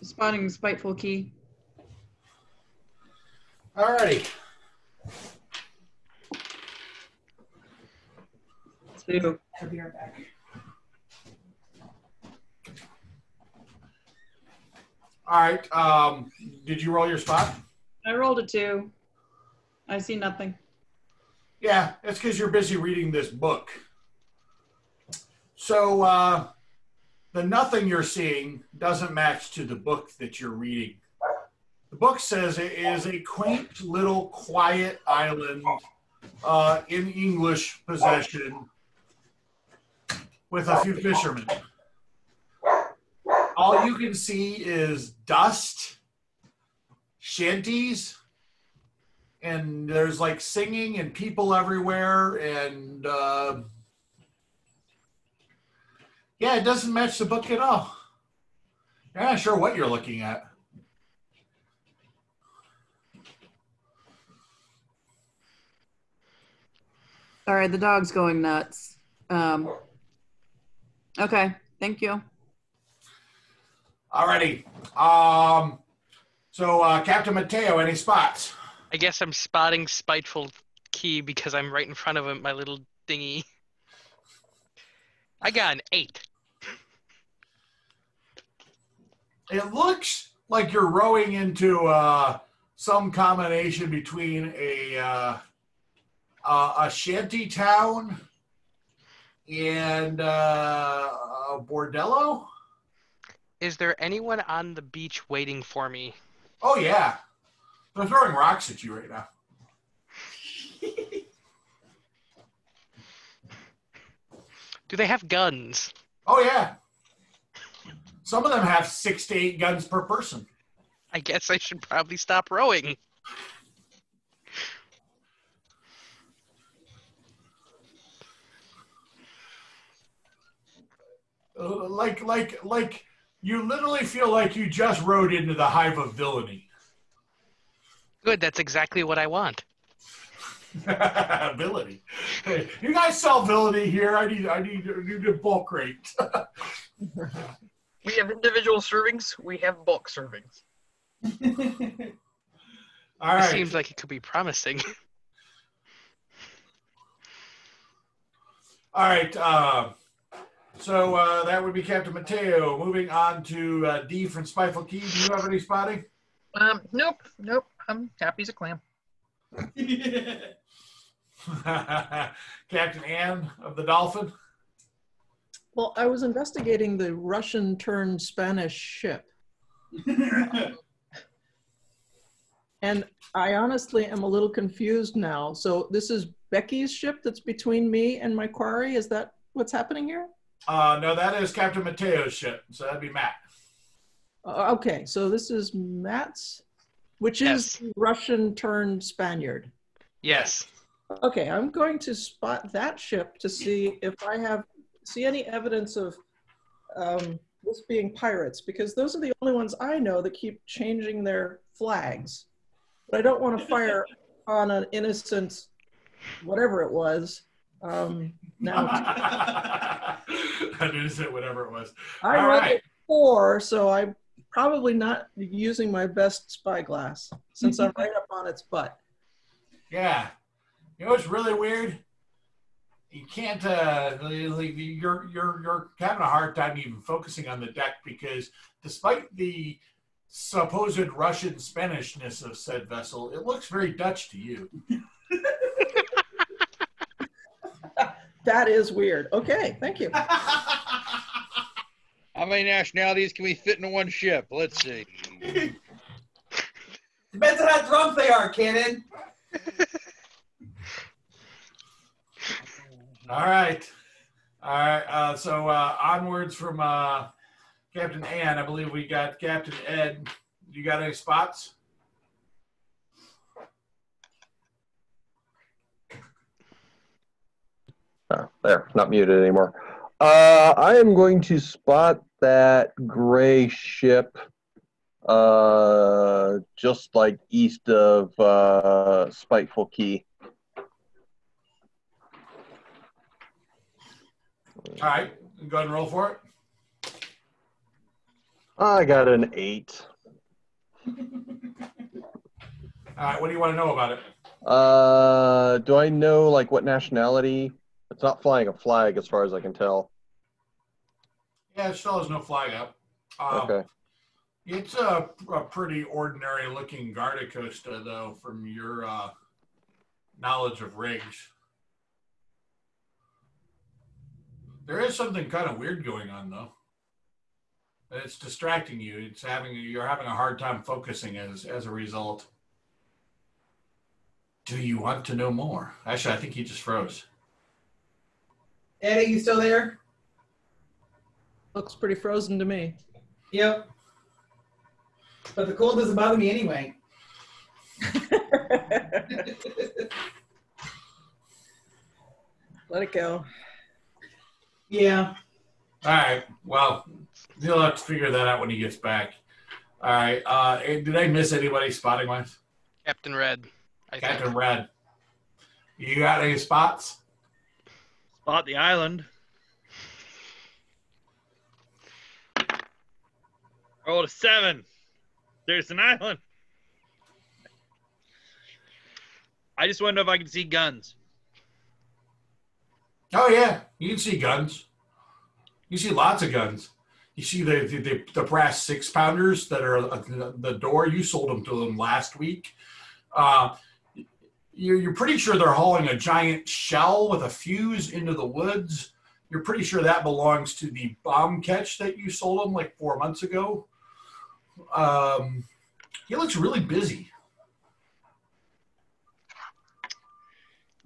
Spotting Spiteful Key. Alrighty. 2. I'll be right back. All right. Did you roll your spot? I rolled a 2. I see nothing. Yeah, it's because you're busy reading this book. So the nothing you're seeing doesn't match to the book that you're reading. The book says it is a quaint little quiet island in English possession with a few fishermen. All you can see is dust, shanties, and there's like singing and people everywhere. And yeah, it doesn't match the book at all. You're not sure what you're looking at. Sorry, the dog's going nuts. Okay, thank you. Alrighty. So Captain Mateo, any spots? I guess I'm spotting Spiteful Key because I'm right in front of him, my little dinghy. I got an 8. It looks like you're rowing into some combination between a shanty town and a bordello. Is there anyone on the beach waiting for me? Oh yeah, they're throwing rocks at you right now. Do they have guns? Oh yeah, some of them have 6 to 8 guns per person. I guess I should probably stop rowing. Like you literally feel like you just rode into the hive of villainy. Good, that's exactly what I want. Villainy. Hey, you guys sell villainy here. I need a bulk rate. We have individual servings. We have bulk servings. All right. It seems like it could be promising. All right. So that would be Captain Mateo. Moving on to Dee from Spiteful Key. Do you have any spotting? Nope. I'm happy as a clam. Captain Ann of the Dolphin. Well, I was investigating the Russian turned Spanish ship. And I honestly am a little confused now. So this is Becky's ship that's between me and my quarry. Is that what's happening here? No, that is Captain Mateo's ship. So that'd be Matt. Okay, so this is Matt's, which is Russian turned Spaniard. Yes. Okay, I'm going to spot that ship to see if I see any evidence of this being pirates, because those are the only ones I know that keep changing their flags. But I don't want to fire on an innocent, whatever it was. Now, an innocent, whatever it was. I All rolled right. a 4, so I'm probably not using my best spyglass since I'm right up on its butt. Yeah. You know what's really weird? You can't. You're having a hard time even focusing on the deck because, despite the supposed Russian Spanishness of said vessel, it looks very Dutch to you. That is weird. Okay, thank you. How many nationalities can we fit into one ship? Let's see. Depends on how drunk they are, Cannon. All right. So onwards from Captain Ann, I believe we got Captain Ed. You got any spots? There, not muted anymore. I am going to spot that gray ship just like east of Spiteful Key. All right, go ahead and roll for it. I got an 8. All right, what do you want to know about it? Do I know like what nationality? It's not flying a flag as far as I can tell. Yeah, it still has no flag up. Okay. It's a pretty ordinary looking Guardicosta, though, from your knowledge of rigs. There is something kind of weird going on, though. It's distracting you. You're having a hard time focusing as a result. Do you want to know more? Actually, I think he just froze. Eddie, you still there? Looks pretty frozen to me. Yep. But the cold doesn't bother me anyway. Let it go. Yeah. All right. Well, he'll have to figure that out when he gets back. All right. Did I miss anybody spotting wise? Captain Red. Captain Red. You got any spots? Spot the island. Rolled a 7. There's an island. I just want to know if I can see guns. Oh yeah, you can see guns. You see lots of guns. You see the brass 6-pounders that are at the door. You sold them to them last week. You're pretty sure they're hauling a giant shell with a fuse into the woods. You're pretty sure that belongs to the bomb catch that you sold them like 4 months ago. He looks really busy.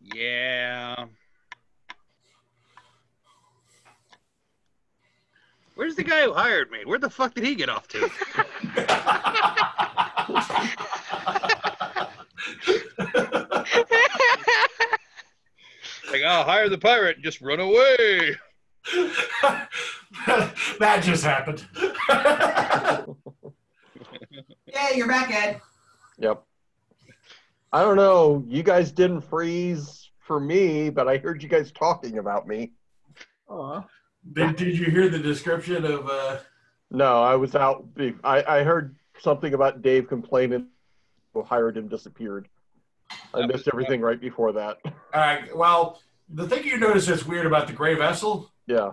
Yeah. Where's the guy who hired me? Where the fuck did he get off to? Like, I'll hire the pirate and just run away. That just happened. Yeah, you're back, Ed. Yep. I don't know. You guys didn't freeze for me, but I heard you guys talking about me. Aw. Did you hear the description of? No, I was out. I heard something about Dave complaining who hired him disappeared. I missed everything right before that. All right. Well, the thing you notice that's weird about the gray vessel, Yeah.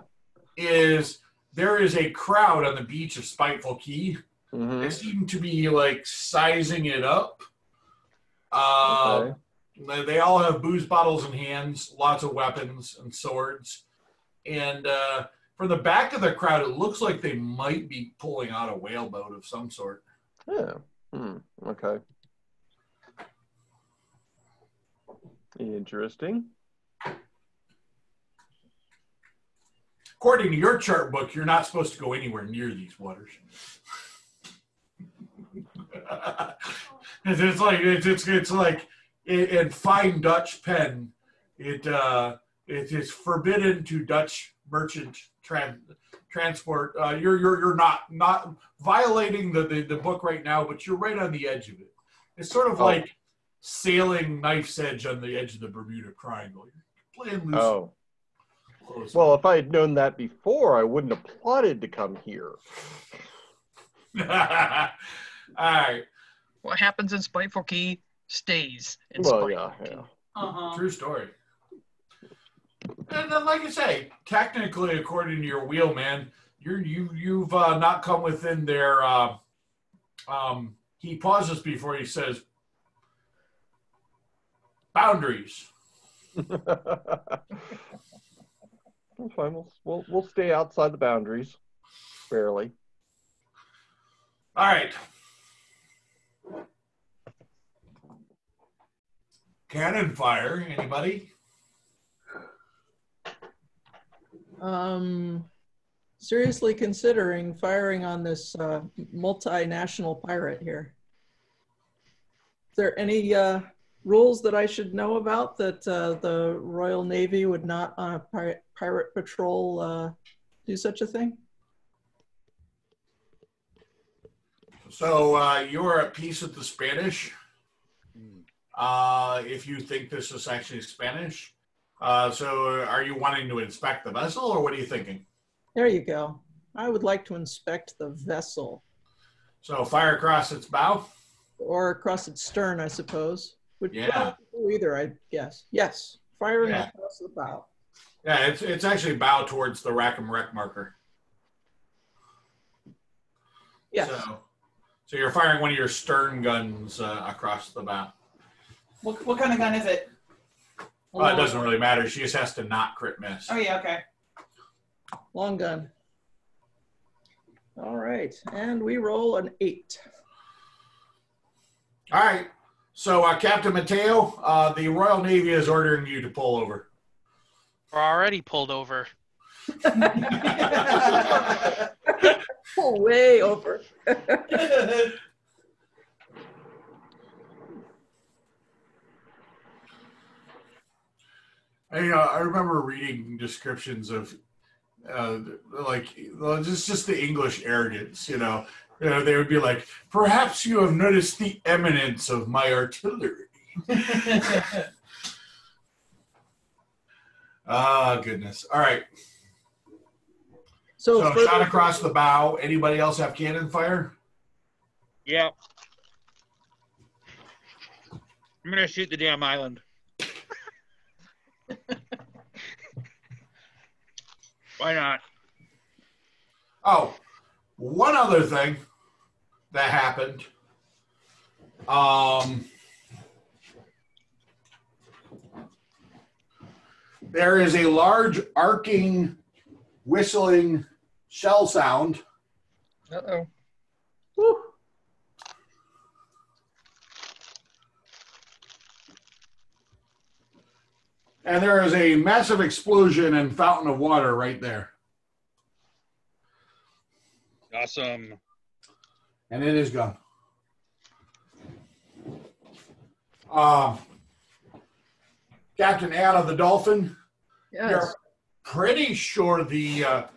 is there is a crowd on the beach of Spiteful Key. Mm-hmm. They seem to be like sizing it up. Okay. They all have booze bottles in hands, lots of weapons and swords. And from the back of the crowd, it looks like they might be pulling out a whaleboat of some sort. Yeah. Okay. Interesting. According to your chart book, you're not supposed to go anywhere near these waters. It's like in fine Dutch pen. It is forbidden to Dutch merchant transport. You're not violating the book right now, but you're right on the edge of it. It's sort of like sailing knife's edge on the edge of the Bermuda Triangle. You're playing loose. Oh. Close. Well, if I had known that before, I wouldn't have plotted to come here. All right. What happens in Spiteful Key stays in Well, Spiteful Key. yeah. True story. And then, like I say, technically, according to your wheelman, you've not come within their. He pauses before he says, boundaries. That's fine. We'll stay outside the boundaries, barely. All right. Cannon fire. Anybody? Seriously considering firing on this multinational pirate here. Is there any rules that I should know about that the Royal Navy would not on a pirate patrol do such a thing? So you're at peace with the Spanish. If you think this is actually Spanish. So are you wanting to inspect the vessel, or what are you thinking? There you go. I would like to inspect the vessel, So fire across its bow. or across its stern, I suppose. Yeah. Well, either, I guess. Yes, firing Yeah. across the bow. Yeah, it's actually bow towards the rack and wreck marker. Yes. So you're firing one of your stern guns across the bow. What kind of gun is it? It doesn't really matter. She just has to not crit miss. Oh yeah, okay. Long gun. All right, and we roll an 8. All right. So Captain Mateo, the Royal Navy is ordering you to pull over. We're already pulled over. Oh, way over. I remember reading descriptions of just the English arrogance. They would be like, perhaps you have noticed the eminence of my artillery. Ah, goodness. All right. So shot across the bow. Anybody else have cannon fire? Yeah. I'm gonna shoot the damn island. Why not? Oh, one other thing that happened. There is a large arcing, whistling shell sound. Uh-oh. Woo. And there is a massive explosion and fountain of water right there. Awesome. And it is gone. Captain Anna the Dolphin, Yes. you're pretty sure the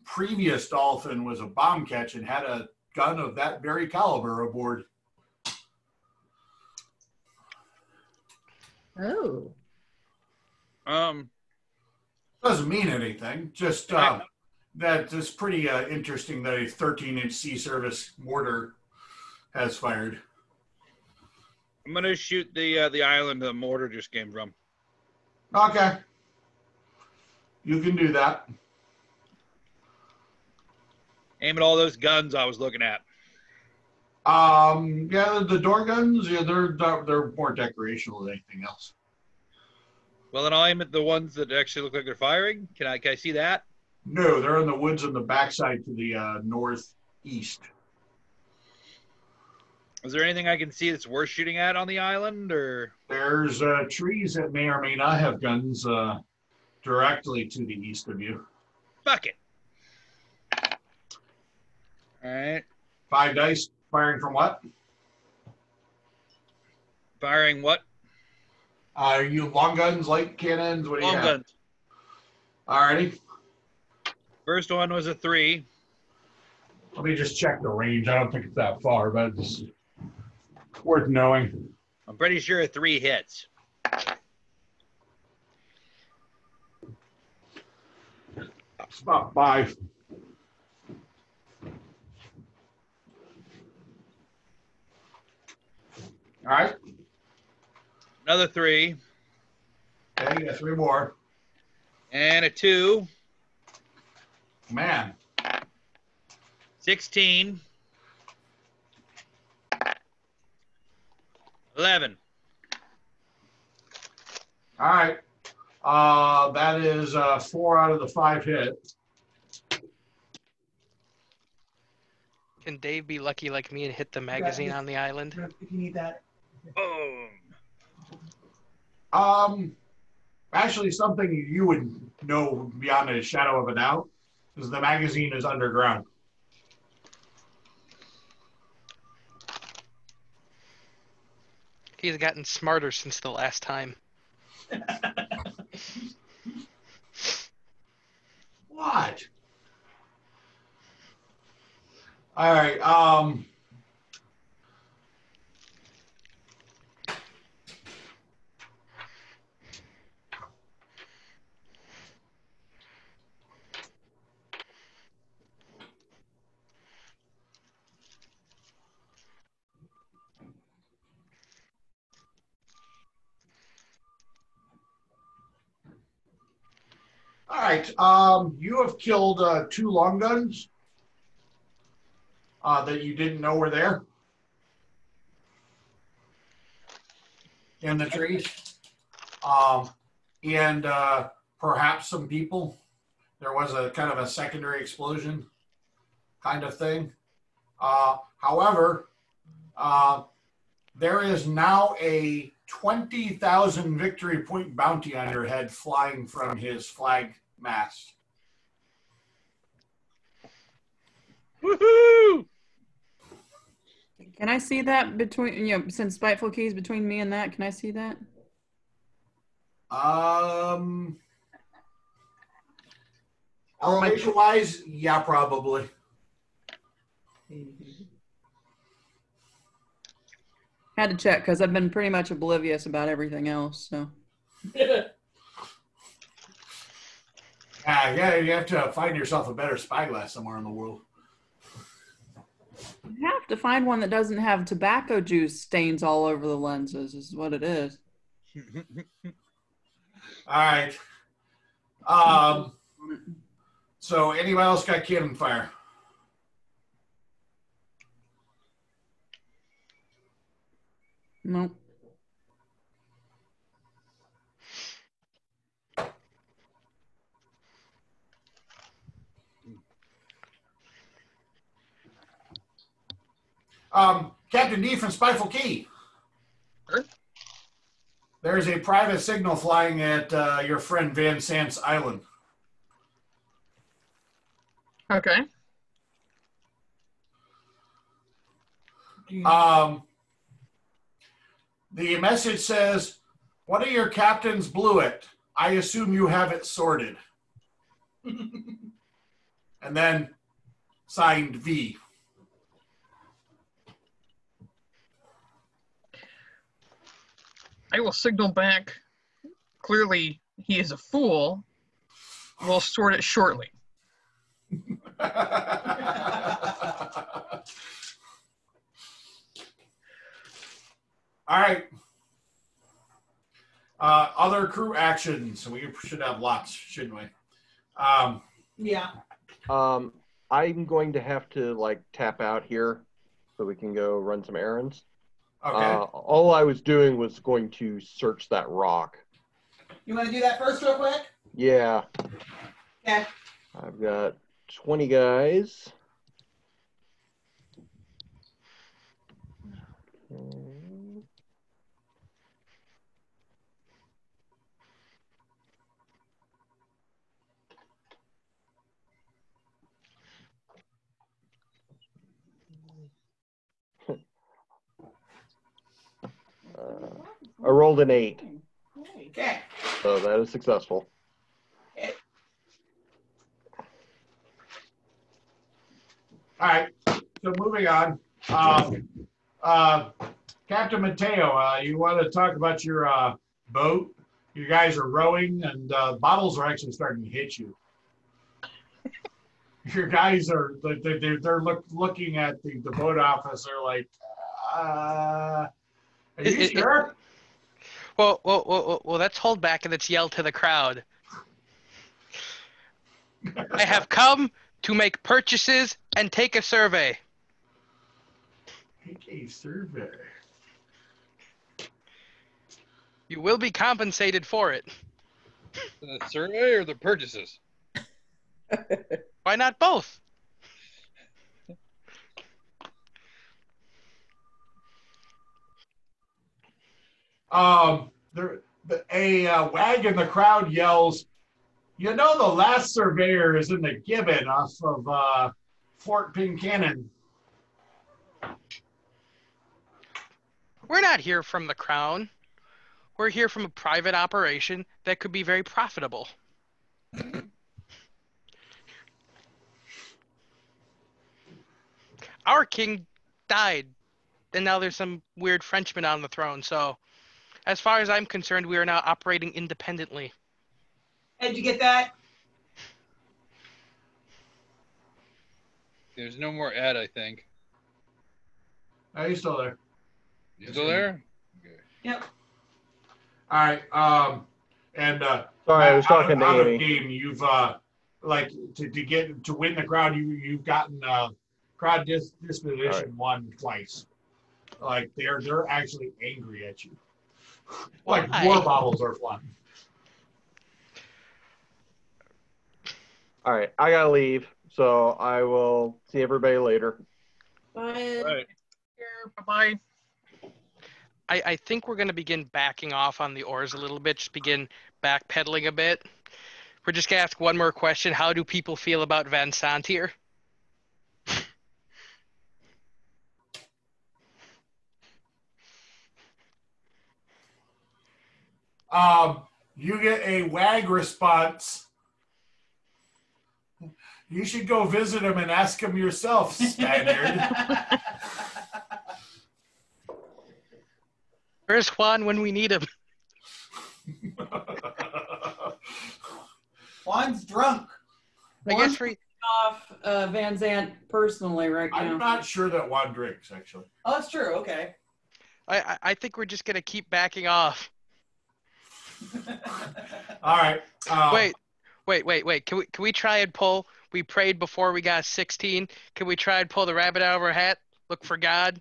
previous Dolphin was a bomb catch and had a gun of that very caliber aboard. Oh. Doesn't mean anything. Just that it's pretty interesting that a 13-inch sea service mortar has fired. I'm gonna shoot the island the mortar just came from. Okay. You can do that. Aim at all those guns I was looking at. Yeah, the door guns, yeah, they're more decorational than anything else. Well, then I'll aim at the ones that actually look like they're firing. Can I see that? No, they're in the woods on the backside to the northeast. Is there anything I can see that's worth shooting at on the island, or? There's trees that may or may not have guns directly to the east of you. Fuck it. All right. 5 dice. Firing from what? Firing what? Are you long guns, light cannons? What do you Long have? guns. Alrighty. First one was a 3. Let me just check the range. I don't think it's that far, but it's worth knowing. I'm pretty sure a 3 hits. It's about 5. All right. Another 3. Okay, you got 3 more. And a 2. Man. 16. 11. All right. That is 4 out of the 5 hit. Can Dave be lucky like me and hit the magazine on the island? If you need that. Boom. Actually, something you would know beyond a shadow of a doubt is the magazine is underground. He's gotten smarter since the last time. What? All right. right. You have killed 2 long guns that you didn't know were there in the trees. And perhaps some people. There was a kind of a secondary explosion kind of thing. However, there is now a 20,000 victory point bounty on your head flying from his flag mast. Woohoo! Can I see that between, since Spiteful Key's between me and that, can I see that? Elevation wise, yeah, probably. Had to check because I've been pretty much oblivious about everything else. So Yeah, you have to find yourself a better spyglass somewhere in the world. you have to find one that doesn't have tobacco juice stains all over the lenses. Is what it is. All right. So anybody else got cannon fire? Nope. Captain D from Spiteful Key. Sure. There's a private signal flying at your friend Van Sant's island. Okay. The message says, "One of your captains blew it. I assume you have it sorted." And then signed V. I will signal back. Clearly, he is a fool. We'll sort it shortly. All right. Other crew actions. We should have lots, shouldn't we? Yeah. I'm going to have to tap out here so we can go run some errands. Okay. All I was doing was going to search that rock. You want to do that first, real quick? Yeah. Okay. I've got 20 guys. I rolled an 8. Okay. So that is successful. All right. So moving on. Captain Mateo, you want to talk about your boat? You guys are rowing, and bottles are actually starting to hit you. Your guys are they're looking at the boat officer like, are you sure? Well, let's hold back and let's yell to the crowd. I have come to make purchases and take a survey. Take a survey. You will be compensated for it. The survey or the purchases? Why not both? A wag in the crowd yells, "You know the last surveyor is in the Gibbon off of Fort Pincannon." We're not here from the crown. We're here from a private operation that could be very profitable. Our king died, and now there's some weird Frenchman on the throne. So, as far as I'm concerned, we are now operating independently. Ed, did you get that? There's no more Ed, I think. Are you still there? You still there? Okay. Yep. All right. And Sorry, I was talking to out of Amy. game, you've like to win the crowd, you've gotten crowd disposition won twice. Like they're actually angry at you. Like Why? war bottles are flying. All right, I gotta leave, so I will see everybody later. Bye. Right. Bye-bye. I think we're going to begin backing off on the oars a little bit, just begin backpedaling a bit. We're just going to ask one more question. How do people feel about Van Sant here? You get a wag response. You should go visit him and ask him yourself, Spaniard. Where's Juan when we need him? Juan's drunk. I guess we. Off Van Zant personally right now. I'm not sure that Juan drinks, actually. Oh, that's true. Okay. I think we're just going to keep backing off. All right. Wait. Can we try and pull? We prayed before we got 16. Can we try and pull the rabbit out of our hat? Look for God.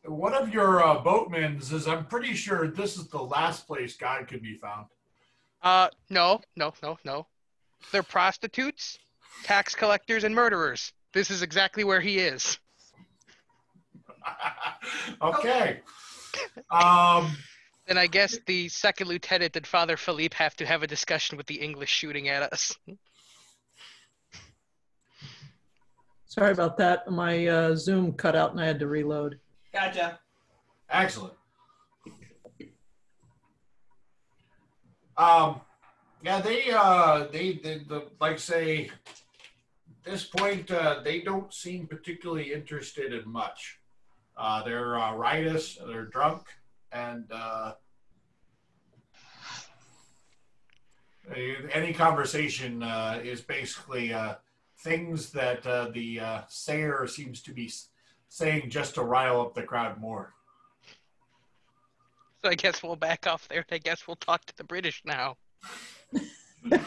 One of your boatmen says, I'm pretty sure this is the last place God could be found. No. They're prostitutes, tax collectors, and murderers. This is exactly where he is. Okay. Then I guess the second lieutenant and Father Philippe have to have a discussion with the English shooting at us. Sorry about that. My Zoom cut out and I had to reload. Gotcha. Excellent. Yeah, they like say, at this point, they don't seem particularly interested in much. They're riotous, they're drunk, and any conversation is basically things that the sayer seems to be saying just to rile up the crowd more. So I guess we'll back off there. I guess we'll talk to the British now. Yeah,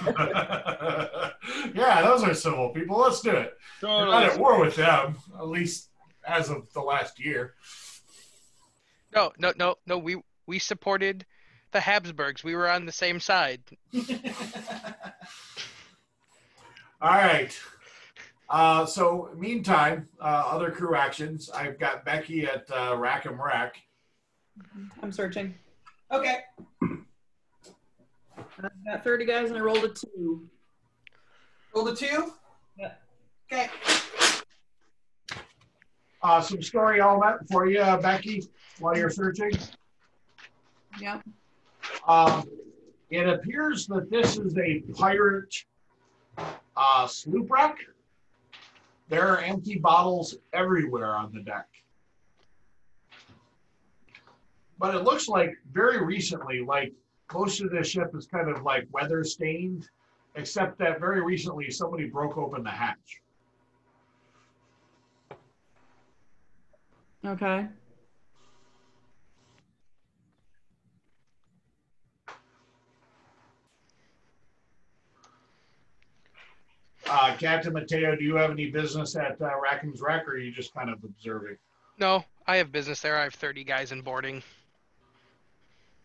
those are civil people. Let's do it. We're not at war with them, at least as of the last year. No. We supported the Habsburgs. We were on the same side. All right. So, meantime, other crew actions. I've got Becky at Rack 'em Rack. I'm searching. Okay. I've got 30 guys and I rolled a 2. Roll the 2? Yeah. Okay. Some story element for you, Becky, while you're searching. Yeah. It appears that this is a pirate sloop wreck. There are empty bottles everywhere on the deck. But it looks like very recently, like most of the ship is kind of like weather stained, except that very recently somebody broke open the hatch. Okay. Captain Mateo, do you have any business at Rackham's Wreck, or are you just kind of observing? No, I have business there. I have 30 guys in boarding.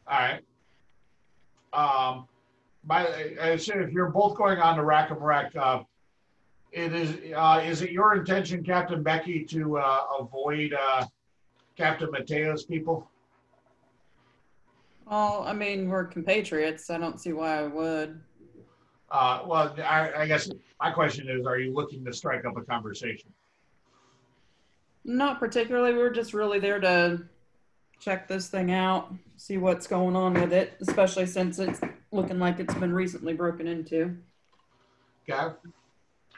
All right. I assume if you're both going on to Rackham Wreck, is it your intention, Captain Becky, to avoid Captain Mateo's people? Well, I mean, we're compatriots. I don't see why I would. Well, I guess my question is, are you looking to strike up a conversation? Not particularly. We're just really there to check this thing out, see what's going on with it, especially since it's looking like it's been recently broken into. Okay. All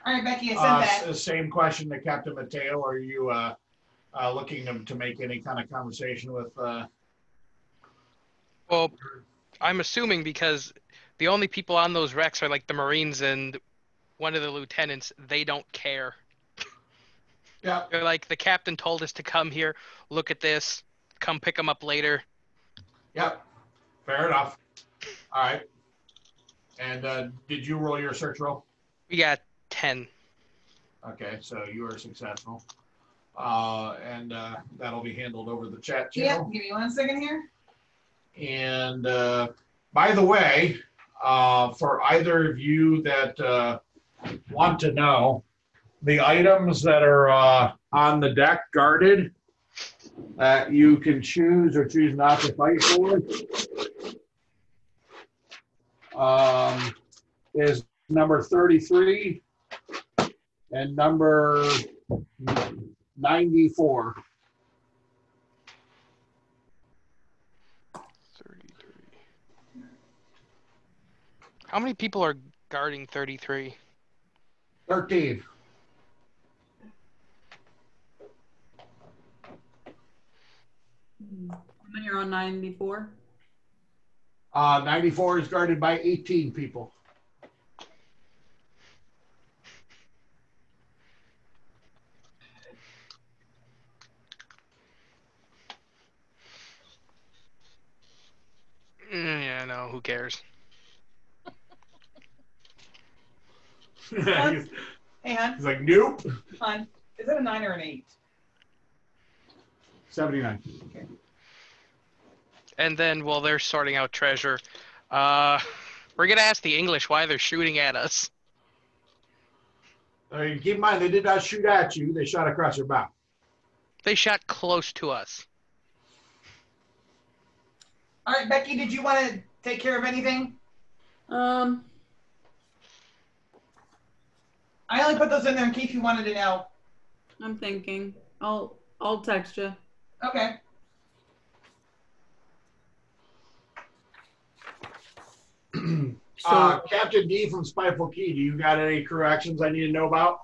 right, Becky, I said that. Same question to Captain Mateo. Are you looking to make any kind of conversation with? Well, I'm assuming because the only people on those wrecks are like the Marines and one of the lieutenants. They don't care. Yeah. They're like, the captain told us to come here, look at this, come pick them up later. Yep. Fair enough. All right. And did you roll your search roll? We got 10. Okay, so you are successful. And that'll be handled over the chat Yeah, channel. give me 1 second here. And by the way, for either of you that want to know, the items that are on the deck guarded that you can choose or choose not to fight for is number 33 and number 94. 33. How many people are guarding 33? 13. And then you're on 94. 94 is guarded by 18 people. Yeah, no, who cares? he's, Hey, hon. he's like, nope. Hon, is that a 9 or an 8? 79. And then while they're sorting out treasure, we're gonna ask the English why they're shooting at us. I mean, keep in mind, they did not shoot at you. They shot across your back. They shot close to us. All right, Becky, did you want to take care of anything? I only put those in there in case you wanted to know. I'm thinking. I'll text you. Okay. Captain D from Spiteful Key, do you got any corrections I need to know about?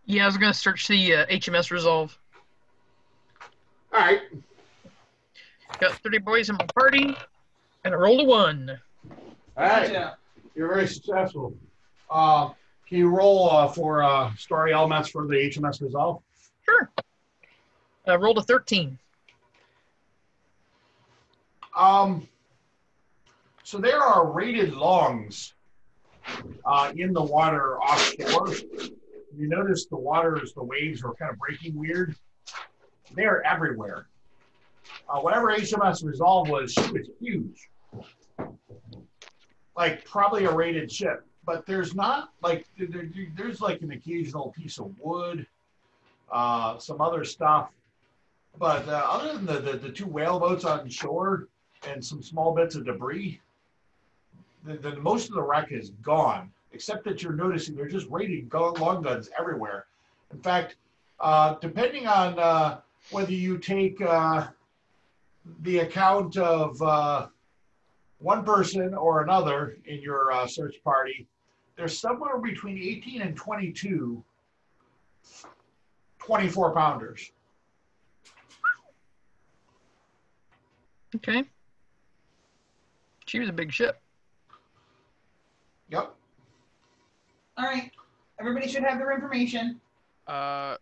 Yeah, I was going to search the HMS Resolve. All right. Got 30 boys in my party, and I rolled a 1. All right. Gotcha. You're very successful. Can you roll for story elements for the HMS Resolve? Sure. I rolled a 13. So there are rated longs in the water offshore. You notice the waves are kind of breaking weird. They're everywhere. Whatever HMS Resolve was, she was huge. Like probably a rated ship. But there's not like, there's like an occasional piece of wood, some other stuff. But other than the 2 whaleboats on shore and some small bits of debris, the most of the wreck is gone, except that you're noticing they're just rated long guns everywhere. In fact, depending on whether you take the account of one person or another in your search party, there's somewhere between 18 and 22 24-pounders. Okay. She was a big ship. Yep. All right. Everybody should have their information. Okay.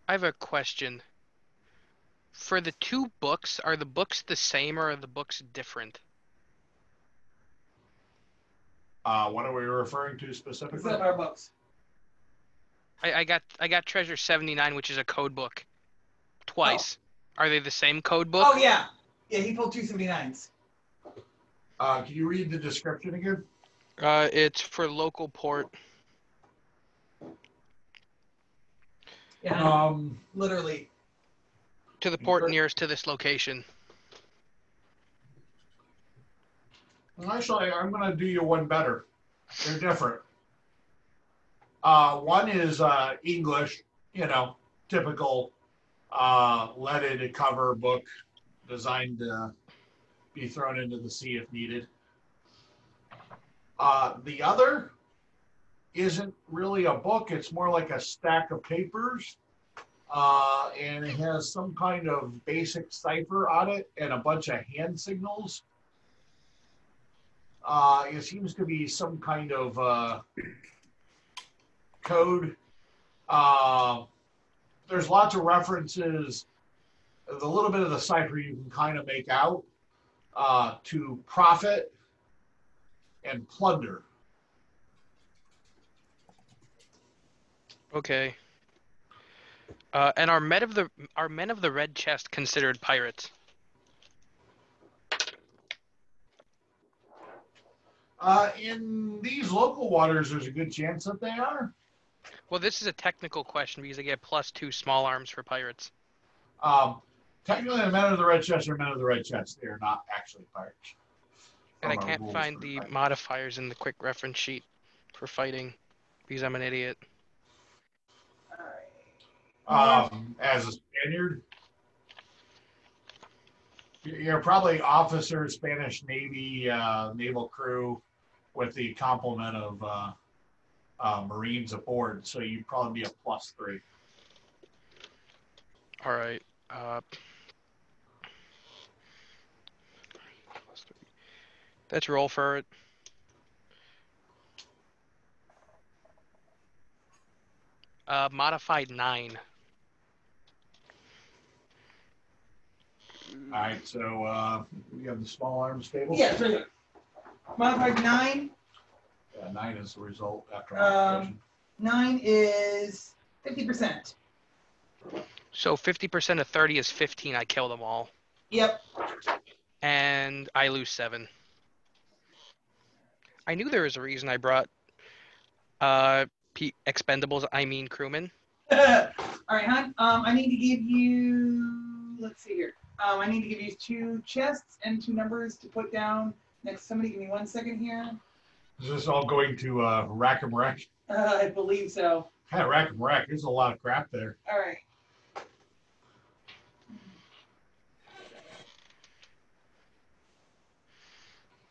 I have a question. For the 2 books, are the books the same or are the books different? What are we referring to specifically? Except our books. I got Treasure 79, which is a code book. Twice. Are they the same code book? Oh, yeah. Yeah, he pulled 279s. Can you read the description again? It's for local port. Yeah. Literally. To the port nearest to this location. Actually, I'm going to do you one better. They're different. One is English, typical leaded cover book designed to be thrown into the sea if needed. The other isn't really a book. It's more like a stack of papers. And it has some kind of basic cipher on it and a bunch of hand signals. It seems to be some kind of code There's lots of references, the little bit of the cipher you can kind of make out, to profit and plunder. Okay. And are men of the red chest considered pirates? In these local waters, there's a good chance that they are. Well, this is a technical question because I get +2 small arms for pirates. Technically, the men of the red chest are men of the red chest. They are not actually pirates. And I can't find the modifiers in the quick reference sheet for fighting because I'm an idiot. As a Spaniard, you're probably officer, Spanish Navy, naval crew, with the complement of Marines aboard. So you'd probably be a +3. All right. Let's roll for it. Modified 9. All right, so we have the small arms table. Yeah, it's right there. Modified 9. Yeah, 9 is the result after modification. 9 is 50%. So 50% of 30 is 15. I kill them all. Yep. And I lose 7. I knew there was a reason I brought expendables, I mean crewmen. All right, hon. I need to give you, let's see here. I need to give you 2 chests and 2 numbers to put down next to somebody. Give me 1 second here. Is this all going to Rack 'em Wreck? I believe so. Yeah, Rack 'em Wreck. There's a lot of crap there. All right.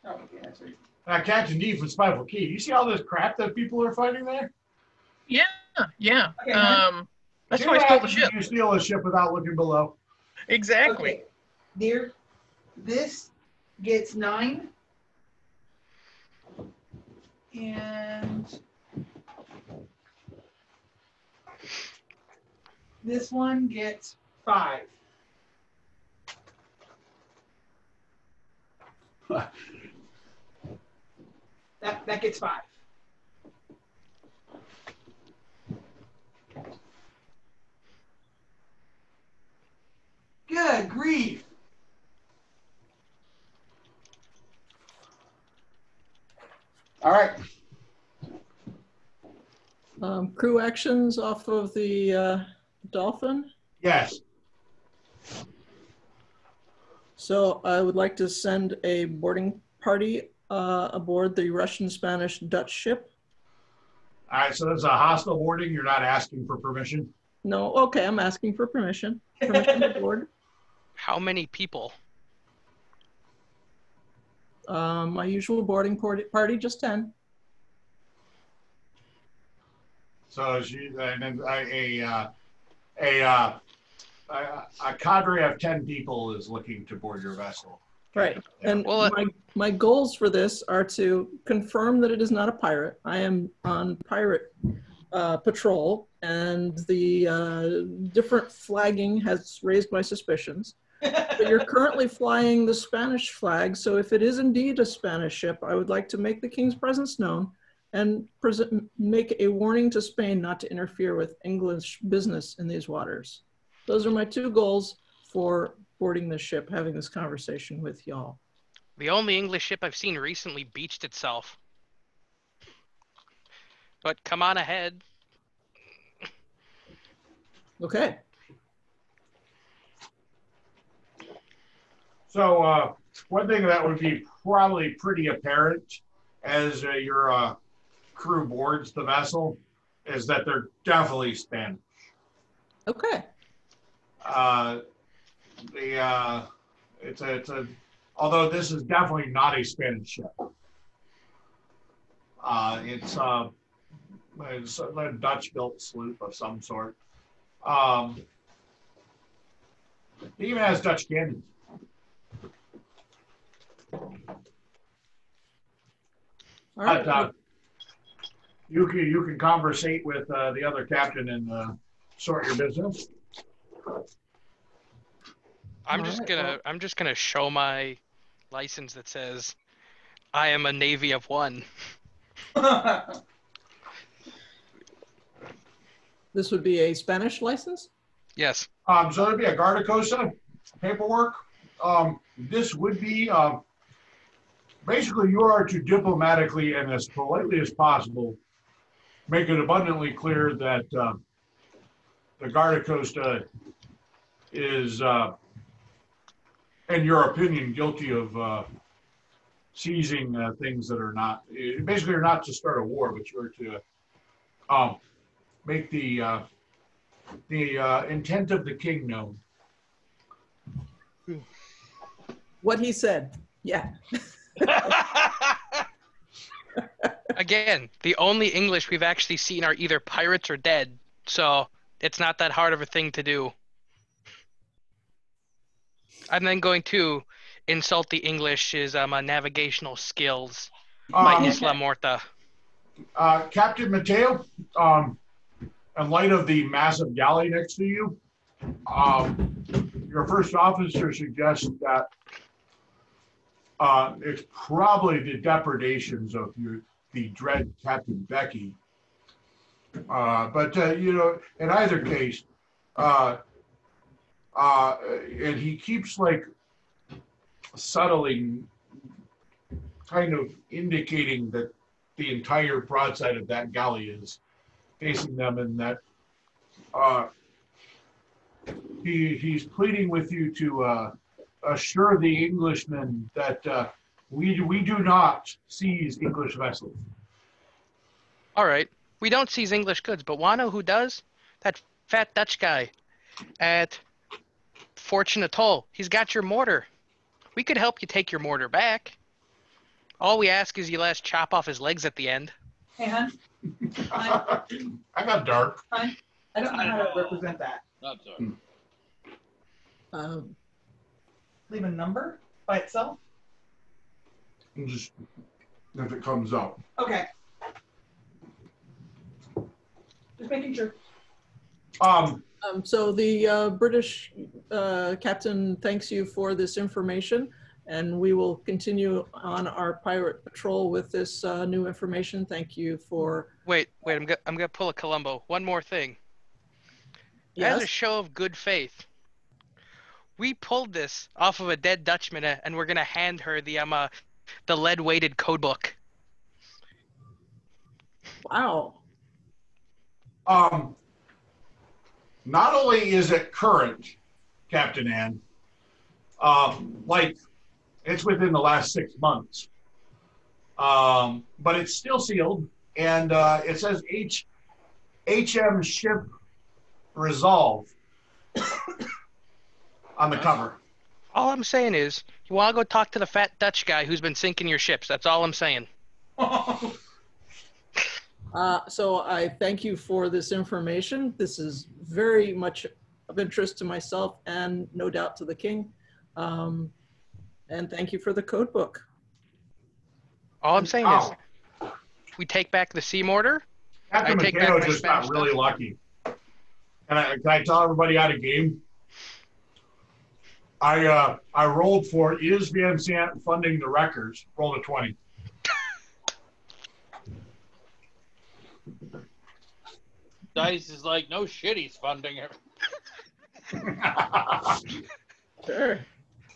Oh, okay, that's right. Captain D from Spiteful Key. Do you see all this crap that people are fighting there? Yeah. Okay, That's why I stole the ship. You steal a ship without looking below. Exactly. Okay. There, this gets 9. And this one gets 5. That gets 5. Good grief. All right. Crew actions off of the Dolphin. Yes. So I would like to send a boarding party aboard the Russian-Spanish Dutch ship. All right, so there's a hostile boarding. You're not asking for permission? No, okay, I'm asking for permission. Permission to board. How many people? My usual boarding party, just 10. So a cadre of 10 people is looking to board your vessel. Right. Yeah. And Well, my goals for this are to confirm that it is not a pirate. I am on pirate patrol, and the different flagging has raised my suspicions. But you're currently flying the Spanish flag, so if it is indeed a Spanish ship, I would like to make the King's presence known and make a warning to Spain not to interfere with English business in these waters. Those are my 2 goals for boarding the ship, having this conversation with y'all. The only English ship I've seen recently beached itself. But come on ahead. Okay. So one thing that would be probably pretty apparent as your crew boards the vessel is that they're definitely Spanish. Okay. Although this is definitely not a Spanish ship. It's a Dutch-built sloop of some sort. It even has Dutch cannons. All right. you can conversate with the other captain and sort your business. I'm All just right, gonna well- I'm just gonna show my license that says I am a Navy of one. This would be a Spanish license? Yes. So there'd be a Guardacosta paperwork. This would be basically you are to diplomatically and as politely as possible make it abundantly clear that the Guardacosta is, in your opinion, guilty of seizing things that are not. Basically, you're not to start a war, but you're to make the intent of the king known. What he said. Yeah. Again, the only English we've actually seen are either pirates or dead, so it's not that hard of a thing to do. I'm then going to insult the English's navigational skills by Isla Morta. Captain Mateo, in light of the massive galley next to you, your first officer suggests that it's probably the depredations of the dread Captain Becky. But in either case, and he keeps like subtly kind of indicating that the entire broadside of that galley is facing them, and that he's pleading with you to assure the Englishmen that we do not seize English vessels. All right. We don't seize English goods, but wanna who does? That fat Dutch guy at Fortune Atoll. He's got your mortar. We could help you take your mortar back. All we ask is you let us chop off his legs at the end. Hey, hon. I got dark. Hon. I don't know how to represent that. Not sorry. Leave a number by itself? And just if it comes up. Okay. Just making sure. So the British captain thanks you for this information, and we will continue on our pirate patrol with this new information. Thank you for. Wait, I'm gonna pull a Columbo. One more thing. Yes? As a show of good faith, we pulled this off of a dead Dutchman, and we're gonna hand her the lead-weighted code book. Wow. Not only is it current, Captain Ann, like it's within the last 6 months, but it's still sealed, and it says HM ship resolve on the cover. All I'm saying is, you wanna go talk to the fat Dutch guy who's been sinking your ships. That's all I'm saying. So I thank you for this information. This is very much of interest to myself and no doubt to the king. And thank you for the code book. All I'm saying is, we take back the sea mortar. Captain I take Mateo back my just got Spanish really stuff. lucky. Can I tell everybody out of game? I rolled for is Van Sant funding the wreckers? Rolled a 20. Dice is like, no shit, he's funding it. Sure.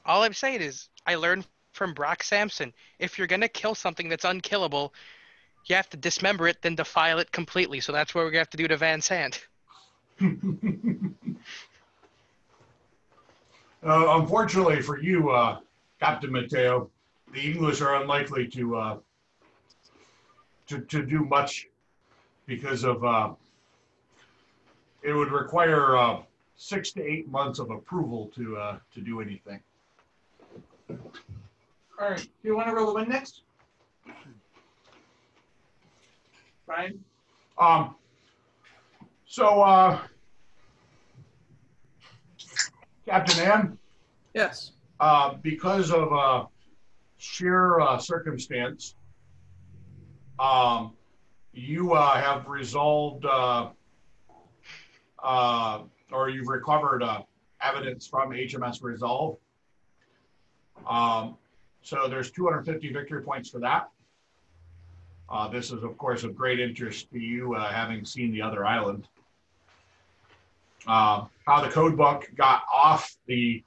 All I'm saying is, I learned from Brock Sampson, if you're gonna kill something that's unkillable, you have to dismember it, then defile it completely. So that's what we're gonna have to do to Van Sant. Unfortunately for you, Captain Mateo, the English are unlikely to do much because of it would require 6 to 8 months of approval to do anything. All right. Do you want to roll the win next? Brian? So, Captain Ann, Yes. because of sheer circumstance, you have resolved or you've recovered evidence from HMS Resolve. So there's 250 victory points for that. This is, of course, of great interest to you, having seen the other island. How the code book got off the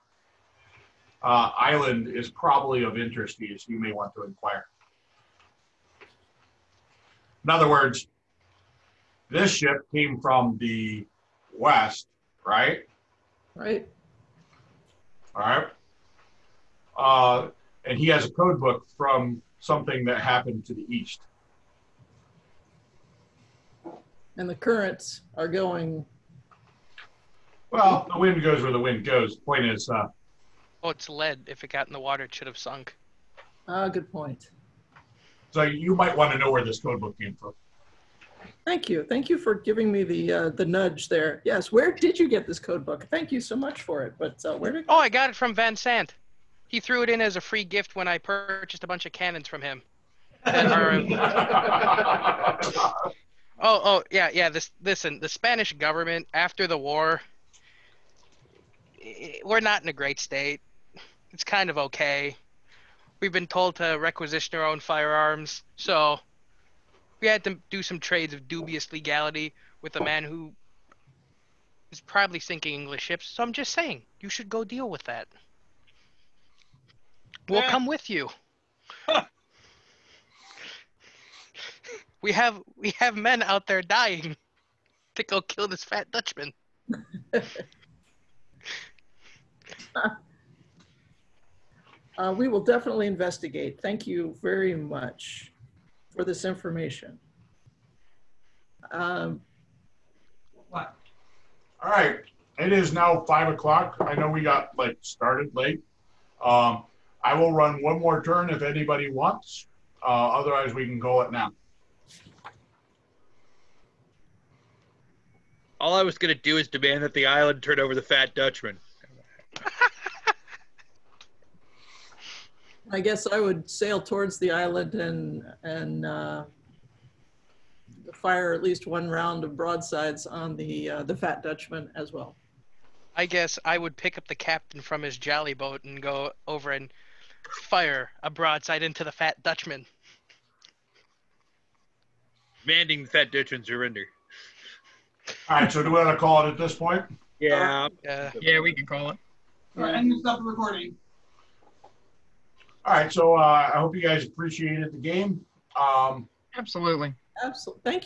island is probably of interest to you, so you may want to inquire. In other words, this ship came from the west, right? Right. All right. And he has a code book from something that happened to the east. And the currents are going. Well, the wind goes where the wind goes. Point is, Oh, it's lead. If it got in the water, it should have sunk. Good point. so you might want to know where this code book came from. Thank you. Thank you for giving me the nudge there. Yes. Where did you get this code book? Thank you so much for it. But where did? Oh, I got it from Van Sant. He threw it in as a free gift when I purchased a bunch of cannons from him. That are, yeah. Listen, the Spanish government after the war, we're not in a great state. It's kind of okay. We've been told to requisition our own firearms, so we had to do some trades of dubious legality with a man who is probably sinking English ships. So I'm just saying, you should go deal with that. We'll come with you. We have men out there dying to go kill this fat Dutchman. We will definitely investigate. Thank you very much for this information. What? All right. It is now 5 o'clock. I know we got started late. I will run one more turn if anybody wants. Otherwise, we can call it now. All I was going to do is demand that the island turn over the fat Dutchman. I guess I would sail towards the island and fire at least one round of broadsides on the Fat Dutchman as well. I guess I would pick up the captain from his jolly boat and go over and fire a broadside into the Fat Dutchman. Demanding the fat Dutchman surrender. All right. So do we want to call it at this point? Yeah. Yeah, we can call it. All right, and you stop the recording. All right. So I hope you guys appreciated the game. Absolutely. Absolutely. Thank you.